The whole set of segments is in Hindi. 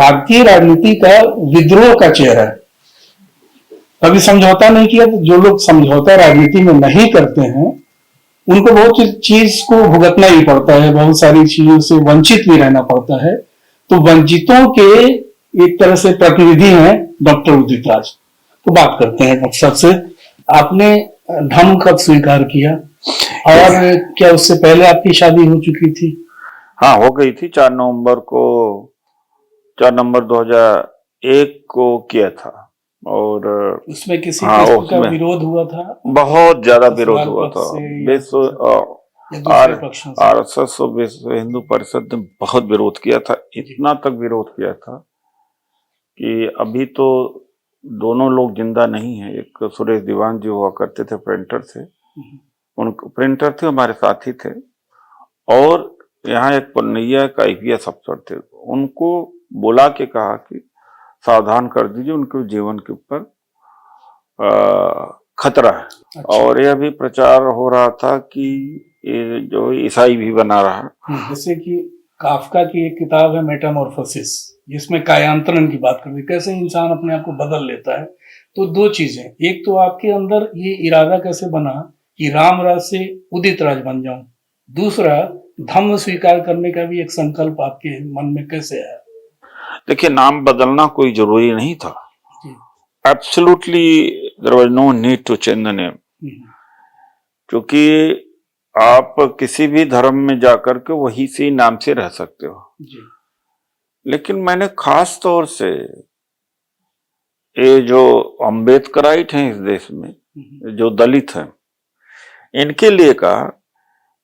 भारतीय राजनीति का विद्रोह का चेहरा है। कभी समझौता नहीं किया, तो जो लोग समझौता राजनीति में नहीं करते हैं उनको बहुत चीज को भुगतना ही पड़ता है, बहुत सारी चीजों से वंचित भी रहना पड़ता है। तो वंचितों के एक तरह से प्रतिनिधि हैं डॉक्टर उदित राज। तो बात करते हैं डॉक्टर साहब से, आपने धम्म कब स्वीकार किया और क्या उससे पहले आपकी शादी हो चुकी थी? हाँ, हो गई थी। 4 नवंबर 2001 को किया था। और उसमें किसी किस्म का विरोध हुआ था? बहुत ज्यादा विरोध हुआ था। RSS और विश्व हिंदू परिषद ने बहुत विरोध किया था। इतना तक विरोध किया था कि अभी तो दोनों लोग जिंदा नहीं है। एक सुरेश दीवान जी हुआ करते थे, प्रिंटर थे, उनको प्रिंटर थे, हमारे साथी थे। और यहाँ एक पन्नैया का IPS अफसर थे, उनको बुला के कहा कि सावधान कर दीजिए, उनके जीवन के ऊपर खतरा है। अच्छा। और यह भी प्रचार हो रहा था कि ये जो ईसाई भी बना रहा है। जैसे कि काफका की एक किताब है मेटामॉर्फोसिस, जिसमें कायांतरण की बात करती है, कैसे इंसान अपने आप को बदल लेता है। तो दो चीजें, एक तो आपके अंदर ये इरादा कैसे बना कि रामराज से उदित राज बन जाऊं, दूसरा धम्म स्वीकार करने का भी एक संकल्प आपके मन में कैसे आया? देखिए, नाम बदलना कोई जरूरी नहीं था। Absolutely there was no need to change the name, क्योंकि आप किसी भी धर्म में जाकर के वही से नाम से रह सकते हो जी। लेकिन मैंने खास तौर से ये जो अम्बेडकराइट हैं इस देश में, जो दलित हैं, इनके लिए कहा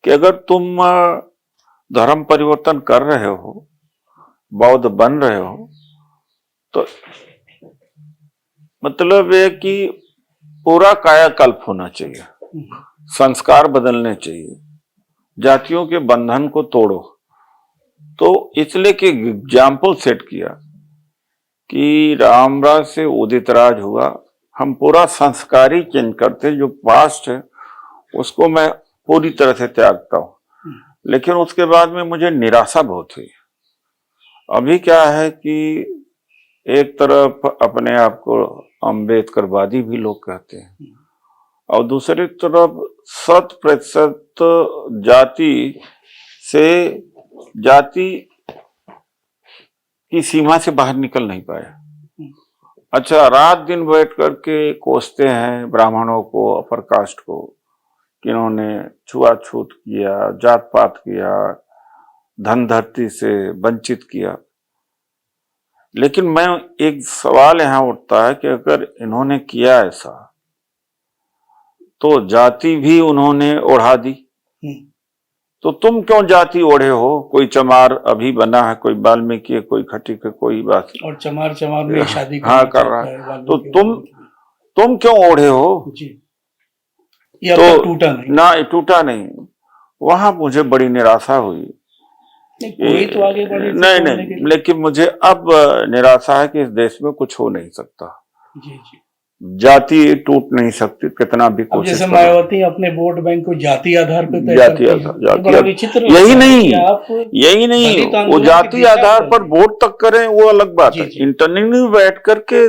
कि अगर तुम धर्म परिवर्तन कर रहे हो, बौद्ध बन रहे हो, तो मतलब ये कि पूरा कायाकल्प होना चाहिए, संस्कार बदलने चाहिए, जातियों के बंधन को तोड़ो। तो इसलिए कि एग्जाम्पल सेट किया कि रामराज से उदित राज हुआ। हम पूरा संस्कारी चेंज करते, जो पास्ट है उसको मैं पूरी तरह से त्यागता हूं। लेकिन उसके बाद में मुझे निराशा बहुत हुई। अभी क्या है कि एक तरफ अपने आप को अम्बेडकरवादी भी लोग कहते हैं और दूसरी तरफ 100% जाति की सीमा से बाहर निकल नहीं पाए। अच्छा, रात दिन बैठ करके कोसते हैं ब्राह्मणों को, अपर कास्ट को, कि इन्होंने छुआछूत किया, जात पात किया, धन धरती से वंचित किया। लेकिन मैं एक सवाल यहां उठता है कि अगर इन्होंने किया ऐसा, तो जाति भी उन्होंने ओढ़ा दी, तो तुम क्यों जाति ओढ़े हो? कोई चमार अभी बना है, कोई वाल्मीकि है, कोई खटिक है, कोई बात, और चमार में शादी कर रहा है, तो तुम क्यों ओढ़े हो जी? ये तो टूटा नहीं ना, टूटा नहीं। वहां मुझे बड़ी निराशा हुई। कोई तो आगे बढ़े नहीं, लेकिन मुझे अब निराशा है कि इस देश में कुछ हो नहीं सकता जी। जाति टूट नहीं सकती, कितना भी कोशिश। जैसे मायावती अपने वोट बैंक को जाति आधार पर यही नहीं, वो जाति आधार पर वोट तक करें वो अलग बात है। इंटरनली बैठ करके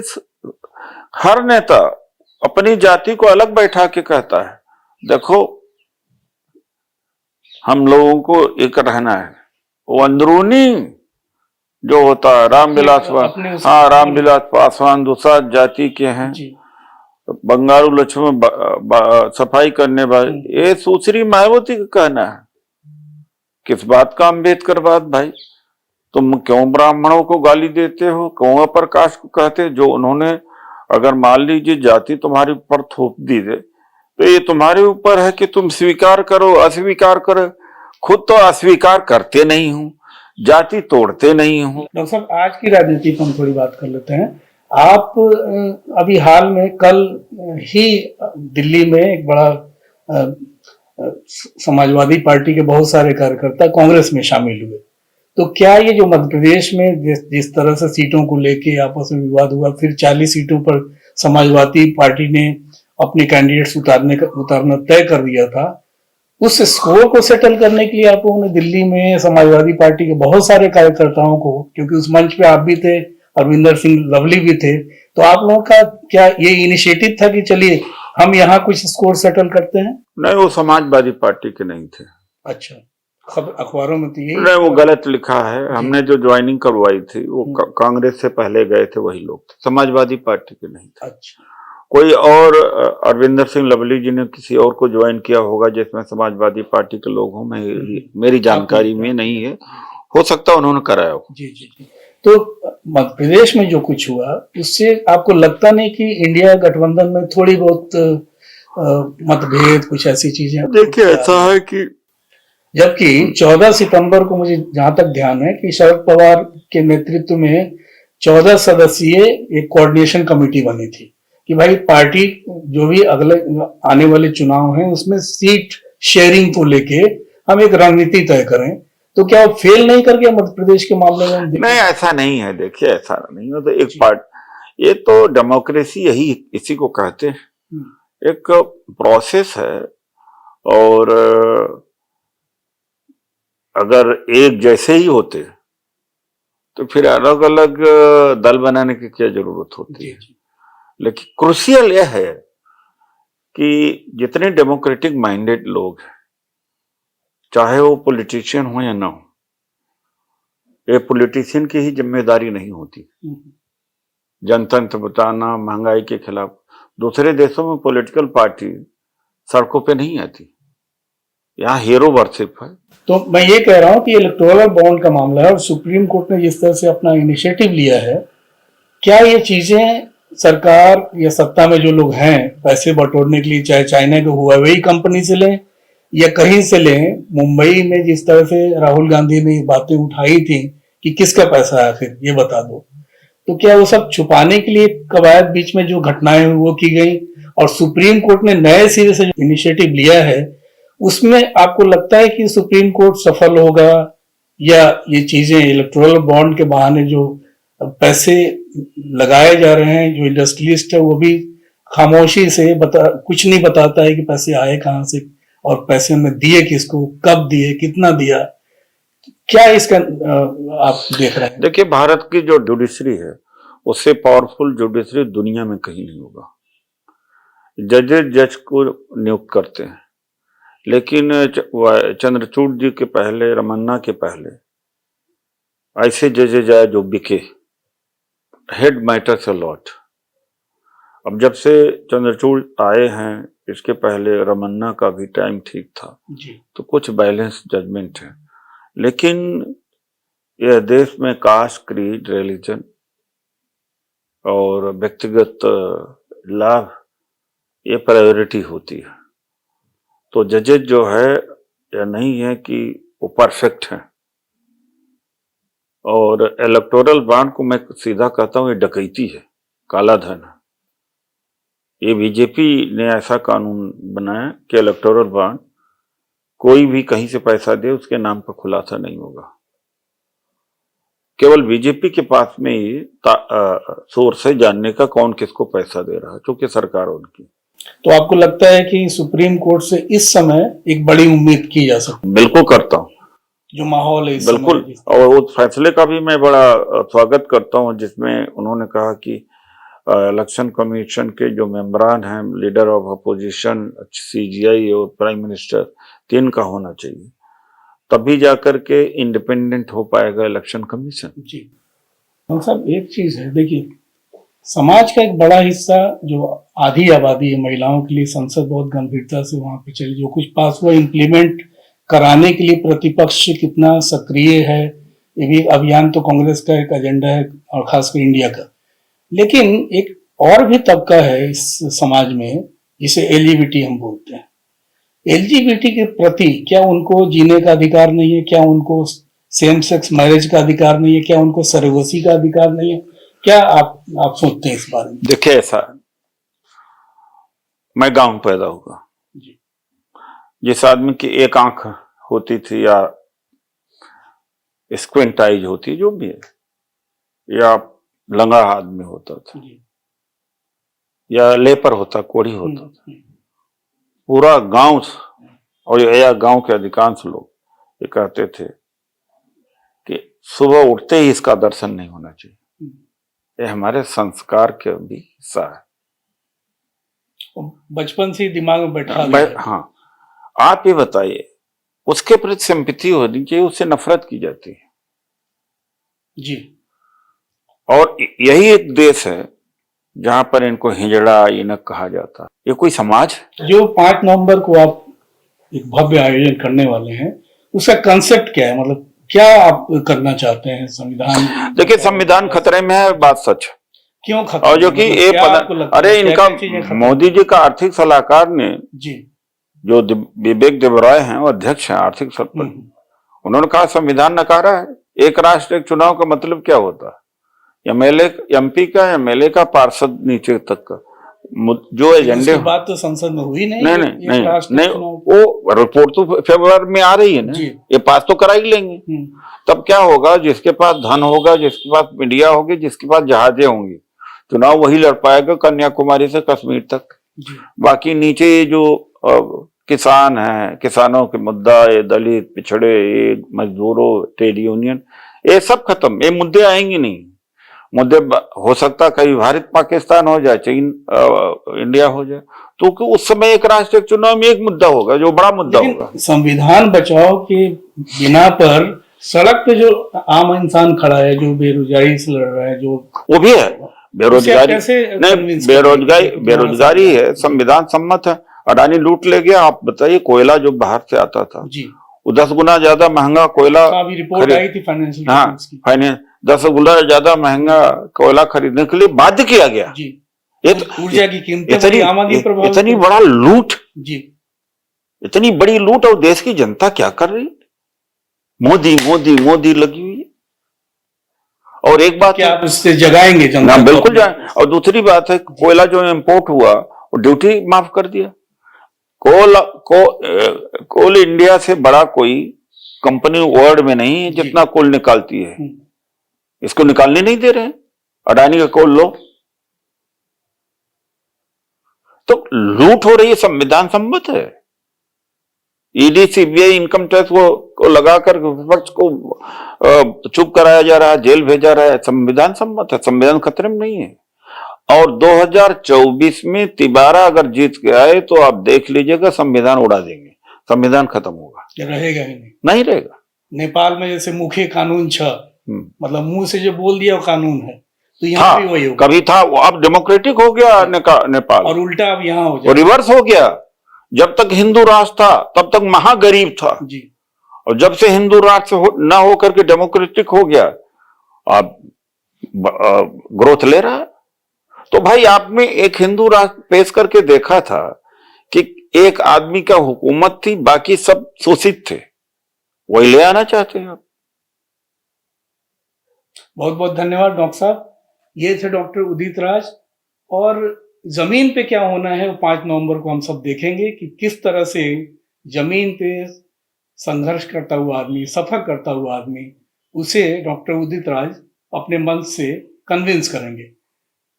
हर नेता अपनी जाति को अलग बैठा के कहता है, देखो हम लोगों को एक रहना है। वो अंदरूनी जो होता है, रामविलास पासवान दूसरा जाति के हैं, बंगारू लक्ष्मण सफाई करने वाले, ये सुश्री मायावती का कहना है। किस बात का अम्बेडकरवाद भाई? तुम क्यों ब्राह्मणों को गाली देते हो, क्यों अपर कास्ट को कहते? जो उन्होंने, अगर मान लीजिए जाति तुम्हारे ऊपर थोप दी दे, तो ये तुम्हारे ऊपर है कि तुम स्वीकार करो अस्वीकार करो। खुद तो अस्वीकार करते नहीं हूं, जाति तोड़ते नहीं हूं। डॉक्टर साहब, आज की राजनीति पर हम थोड़ी बात कर लेते हैं। आप अभी हाल में कल ही दिल्ली में एक बड़ा समाजवादी पार्टी के बहुत सारे कार्यकर्ता कांग्रेस में शामिल हुए। तो क्या ये जो मध्य प्रदेश में जिस तरह से सीटों को लेके आपस में विवाद हुआ, फिर 40 सीटों पर समाजवादी पार्टी ने अपने कैंडिडेट्स उतारना तय कर दिया था, उस स्कोर को सेटल करने के लिए आप लोगों ने दिल्ली में समाजवादी पार्टी के बहुत सारे कार्यकर्ताओं को, क्योंकि उस मंच पे आप भी थे, अरविंदर सिंह लवली भी थे, तो आप लोगों का क्या ये इनिशिएटिव था कि चलिए हम यहाँ कुछ स्कोर सेटल करते हैं? नहीं, वो समाजवादी पार्टी के नहीं थे। अच्छा, अखबारों में तो यही नहीं, वो गलत लिखा है। हमने जो ज्वाइनिंग करवाई थी वो कांग्रेस से पहले गए थे वही लोग थे, समाजवादी पार्टी के नहीं थे। अच्छा, कोई और अरविंदर सिंह लवली जी ने किसी और को ज्वाइन किया होगा जिसमें समाजवादी पार्टी के लोग हों, मेरी जानकारी में नहीं है, हो सकता है उन्होंने कराया हो। जी जी जी। तो मध्य प्रदेश में जो कुछ हुआ उससे आपको लगता नहीं कि इंडिया गठबंधन में थोड़ी बहुत मतभेद, कुछ ऐसी चीजें? देखिए, ऐसा है कि जबकि 14 सितंबर को मुझे जहां तक ध्यान है कि शरद पवार के नेतृत्व में 14 सदस्यीय एक कोऑर्डिनेशन कमेटी बनी थी कि भाई पार्टी जो भी अगले आने वाले चुनाव हैं उसमें सीट शेयरिंग को लेके हम एक रणनीति तय करें। तो क्या वो फेल नहीं कर गया मध्य प्रदेश के मामले में? नहीं, ऐसा नहीं है। देखिए, ऐसा नहीं है। तो एक पार्ट, ये तो डेमोक्रेसी यही इसी को कहते हैं, एक प्रोसेस है। और अगर एक जैसे ही होते तो फिर अलग अलग दल बनाने की क्या जरूरत होती है। लेकिन क्रूशियल यह है कि जितने डेमोक्रेटिक माइंडेड लोग हैं, चाहे वो पॉलिटिशियन हो या ना हो, ये पॉलिटिशियन की ही जिम्मेदारी नहीं होती जनतंत्र बताना, महंगाई के खिलाफ। दूसरे देशों में पॉलिटिकल पार्टी सड़कों पे नहीं आती, यहाँ हीरो वर्शिप है। तो मैं ये कह रहा हूं कि इलेक्टोरल बॉन्ड का मामला है और सुप्रीम कोर्ट ने जिस तरह से अपना इनिशिएटिव लिया है, क्या ये चीजें सरकार या सत्ता में जो लोग हैं पैसे बटोरने के लिए, चाहे चाइना के हुआवेई कंपनी से लें या कहीं से लें, मुंबई में जिस तरह से राहुल गांधी ने बातें उठाई थी कि किसका पैसा है आखिर ये बता दो, तो क्या वो सब छुपाने के लिए कवायद बीच में जो घटनाएं हुई वो की गई? और सुप्रीम कोर्ट ने नए सिरे से जो इनिशिएटिव लिया है उसमें आपको लगता है कि सुप्रीम कोर्ट सफल होगा, या ये चीजें इलेक्टोरल बॉन्ड के बहाने जो पैसे लगाए जा रहे हैं, जो इंडस्ट्रियलिस्ट है वो भी खामोशी से कुछ नहीं बताता है कि पैसे आए कहां से और पैसे में दिए किसको, कब दिए, कितना दिया, क्या इसका आप देख रहे हैं? देखिए, भारत की जो जुडिशरी है उससे पावरफुल जुडिशरी दुनिया में कहीं नहीं होगा। जजेस जज को नियुक्त करते हैं, लेकिन चंद्रचूड़ जी के पहले, रमन्ना के पहले ऐसे जजेज आए जो बिके। Head matters a lot. अब जब से चंद्रचूड़ आए हैं, इसके पहले रमन्ना का भी टाइम ठीक था जी। तो कुछ बैलेंस जजमेंट है। लेकिन यह देश में कास्ट, क्रीड, रिलीजन और व्यक्तिगत लाभ ये प्रायोरिटी होती है। तो जजेज जो है या नहीं है कि वो परफेक्ट है। और इलेक्टोरल बॉन्ड को मैं सीधा कहता हूं ये डकैती है, काला धन है। ये बीजेपी ने ऐसा कानून बनाया कि इलेक्टोरल बॉन्ड कोई भी कहीं से पैसा दे उसके नाम पर खुलासा नहीं होगा। केवल बीजेपी के पास में ये सोर्स है जानने का कौन किसको पैसा दे रहा है, क्योंकि सरकार उनकी। तो आपको लगता है कि सुप्रीम कोर्ट से इस समय एक बड़ी उम्मीद की जा सकती है? बिल्कुल करता हूं। जो माहौल है इस बिल्कुल, समय, और उस फैसले का भी मैं बड़ा स्वागत करता हूं जिसमें उन्होंने कहा कि इलेक्शन कमीशन के जो मेंबरान हैं, लीडर ऑफ अपोजिशन, सीजीआई और प्राइम मिनिस्टर, 3 का होना चाहिए, तभी जाकर के इंडिपेंडेंट हो पाएगा इलेक्शन कमीशन। जी साहब, एक चीज है, देखिए समाज का एक बड़ा हिस्सा जो आधी आबादी है, महिलाओं के लिए संसद बहुत गंभीरता से वहां पे चली, जो कुछ पास हुआ इम्प्लीमेंट कराने के लिए प्रतिपक्ष कितना सक्रिय है, ये भी अभियान तो कांग्रेस का एक एजेंडा है और खासकर इंडिया का। लेकिन एक और भी तबका है इस समाज में जिसे एलजीबीटी हम बोलते हैं। एलजीबीटी के प्रति क्या उनको जीने का अधिकार नहीं है? क्या उनको सेम सेक्स मैरिज का अधिकार नहीं है? क्या उनको सरोगेसी का अधिकार नहीं है? क्या आप सोचते हैं इस बारे में? देखिए, ऐसा, मैं गांव में पैदा हुआ। जिस आदमी की एक आंख होती थी या स्क्विंट आइज होती, जो भी है, या लंगड़ा आदमी होता था या लेपर होता, कोढ़ी होता था, पूरा गांव और या गांव के अधिकांश लोग ये कहते थे कि सुबह उठते ही इसका दर्शन नहीं होना चाहिए। ये हमारे संस्कार के भी हिस्सा है, बचपन से ही दिमाग में बैठा लिया है। हाँ, आप ये बताइए, उसके प्रति सिंपैथी होनी चाहिए, उससे नफरत की जाती है जी। और यही एक देश है जहां पर इनको हिजड़ा इनक कहा जाता है। ये कोई समाज जो 5 नवंबर को आप एक भव्य आयोजन करने वाले हैं, उसका कंसेप्ट क्या है? मतलब क्या आप करना चाहते हैं? संविधान, देखिए, संविधान खतरे में है, बात सच है। क्यों खतरे? और जो कि मतलब ये क्या आपको लगता अरे है? इनका क्या-क्या चीजें खतरे? मोदी जी का आर्थिक सलाहकार ने जी, जो विवेक देबरॉय हैं, वो अध्यक्ष हैं आर्थिक सत्ता, उन्होंने कहा संविधान नकारा है। एक राष्ट्र एक चुनाव का मतलब क्या होता है? एमएलए एमपी का, एमएलए का, पार्षद नीचे तक का जो एजेंडे। उसकी बात तो संसद में हुई नहीं। नहीं, वो रिपोर्ट तो फरवरी में आ रही है ना, ये पास तो करा ही लेंगे। तब क्या होगा? जिसके पास धन होगा, जिसके पास मीडिया होगी, जिसके पास जहाजें होंगी, चुनाव वही लड़ पाएगा कन्याकुमारी से कश्मीर तक। बाकी नीचे जो किसान हैं, किसानों के मुद्दा, ये दलित, पिछड़े, ये मजदूरों, ट्रेड यूनियन, ये सब खत्म। ये मुद्दे आएंगे नहीं। मुद्दे हो सकता कभी भारत पाकिस्तान हो जाए, चीन इंडिया हो जाए, तो उस समय एक राष्ट्र एक चुनाव में एक मुद्दा होगा जो बड़ा मुद्दा होगा। संविधान बचाओ के बिना पर सड़क पे जो आम इंसान खड़ा है, जो बेरोजगारी से लड़ रहा है, जो वो भी है बेरोजगारी। नहीं, बेरोजगारी है, संविधान सम्मत है। अडानी लूट ले गया। आप बताइए, कोयला जो बाहर से आता था जी, वो 10 गुना ज्यादा महंगा कोयला, अभी रिपोर्ट आई थी फाइनेंशियल, हाँ, फाइनेंस 10 गुना ज्यादा महंगा कोयला खरीदने के लिए बाध्य किया गया जी। ऊर्जा की कीमतें इतनी बड़ा लूट जी, इतनी बड़ी लूट, और देश की जनता क्या कर रही? मोदी मोदी मोदी लगी हुई है। और एक बात क्या आप इससे जगाएंगे जनता? बिल्कुल जाए। और दूसरी बात है, कोयला जो इंपोर्ट हुआ वो ड्यूटी माफ कर दिया। कोल इंडिया से बड़ा कोई कंपनी वर्ल्ड में नहीं है जितना कोल निकालती है। इसको निकालने नहीं दे रहे हैं। अडानी का कोल लो, तो लूट हो रही है। संविधान सम्मत है। ईडी, सीबीआई, इनकम टैक्स को लगाकर विपक्ष को चुप कराया जा रहा है, जेल भेजा रहा है। संविधान सम्मत है, संविधान खतरे में नहीं है। और 2024 में तिबारा अगर जीत के आए तो आप देख लीजिएगा, संविधान उड़ा देंगे, संविधान खत्म होगा, रहेगा ही नहीं रहेगा। नेपाल में जैसे मुख्य कानून 6, मतलब मुंह से जो बोल दिया वो कानून है, तो यहाँ भी वही होगा। कभी था, अब डेमोक्रेटिक हो गया नेपाल, और उल्टा अब यहाँ हो जाए, रिवर्स हो गया। जब तक हिंदू राष्ट्र था तब तक महागरीब था जी, और जब से हिंदू राष्ट्र ना हो करके डेमोक्रेटिक हो गया, अब ग्रोथ ले रहा है। तो भाई, आपने एक हिंदू राष्ट्र पेश करके देखा था कि एक आदमी का हुकूमत थी, बाकी सब शोषित थे, वही ले आना चाहते हैं आप। बहुत बहुत धन्यवाद डॉक्टर साहब। ये थे डॉक्टर उदित राज। और जमीन पे क्या होना है वो 5 नवंबर को हम सब देखेंगे कि किस तरह से जमीन पे संघर्ष करता हुआ आदमी, सफर करता हुआ आदमी, उसे डॉक्टर उदित राज अपने मंच से कन्विंस करेंगे।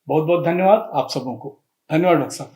बहुत बहुत धन्यवाद आप सबों को। धन्यवाद डॉक्टर साहब।